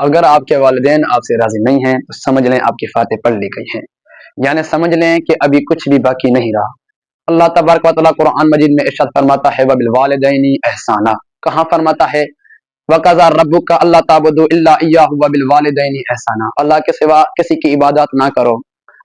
اگر آپ کے والدین آپ سے راضی نہیں ہیں تو سمجھ لیں آپ کی فاتح پڑھ لی گئی ہیں، یعنی سمجھ لیں کہ ابھی کچھ بھی باقی نہیں رہا۔ اللہ تبارک و تعالیٰ قرآن مجید میں ارشاد فرماتا ہے وَبِالْوَالِدَيْنِ احسانا، کہاں فرماتا ہے وَقَضَىٰ رَبُّكَ أَلَّا تَعْبُدُوا إِلَّا إِيَّاهُ وَبِالْوَالِدَيْنِ احسانا، اللہ کے سوا کسی کی عبادت نہ کرو،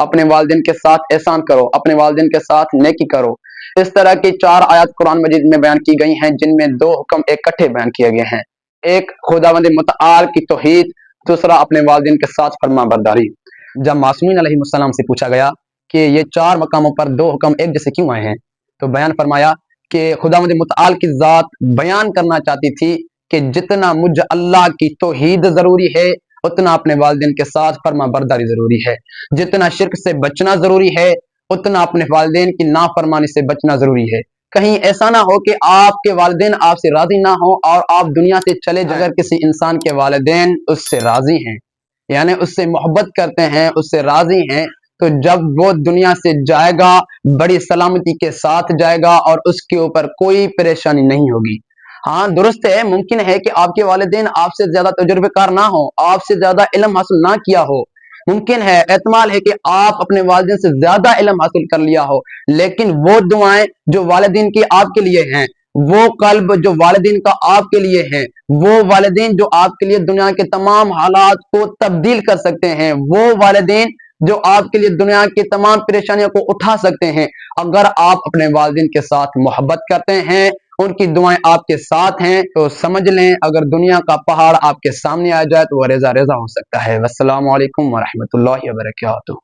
اپنے والدین کے ساتھ احسان کرو، اپنے والدین کے ساتھ نیکی کرو۔ اس طرح کی 4 آیات قرآن مجید میں بیان کی گئی ہیں، جن میں 2 حکم اکٹھے بیان کیے گئے ہیں، ایک خداوند متعال کی توحید، دوسرا اپنے والدین کے ساتھ فرما برداری۔ جب معصومین علیہ السلام سے پوچھا گیا کہ یہ 4 مقاموں پر 2 حکم ایک جیسے کیوں آئے ہیں، تو بیان فرمایا کہ خداوند متعال کی ذات بیان کرنا چاہتی تھی کہ جتنا مجھ اللہ کی توحید ضروری ہے اتنا اپنے والدین کے ساتھ فرما برداری ضروری ہے، جتنا شرک سے بچنا ضروری ہے اتنا اپنے والدین کی نافرمانی سے بچنا ضروری ہے۔ کہیں ایسا نہ ہو کہ آپ کے والدین آپ سے راضی نہ ہوں اور آپ دنیا سے چلے جائیں۔ اگر کسی انسان کے والدین اس سے راضی ہیں، یعنی اس سے محبت کرتے ہیں، اس سے راضی ہیں، تو جب وہ دنیا سے جائے گا بڑی سلامتی کے ساتھ جائے گا اور اس کے اوپر کوئی پریشانی نہیں ہوگی۔ ہاں درست ہے، ممکن ہے کہ آپ کے والدین آپ سے زیادہ تجربے کار نہ ہوں، آپ سے زیادہ علم حاصل نہ کیا ہو، ممکن ہے، احتمال ہے کہ آپ اپنے والدین سے زیادہ علم حاصل کر لیا ہو، لیکن وہ دعائیں جو والدین کی آپ کے لیے ہیں، وہ قلب جو والدین کا آپ کے لیے ہیں، وہ والدین جو آپ کے لیے دنیا کے تمام حالات کو تبدیل کر سکتے ہیں، وہ والدین جو آپ کے لیے دنیا کی تمام پریشانیوں کو اٹھا سکتے ہیں، اگر آپ اپنے والدین کے ساتھ محبت کرتے ہیں، ان کی دعائیں آپ کے ساتھ ہیں، تو سمجھ لیں اگر دنیا کا پہاڑ آپ کے سامنے آ جائے تو وہ ریزہ ریزہ ہو سکتا ہے۔ والسلام علیکم ورحمۃ اللہ وبرکاتہ۔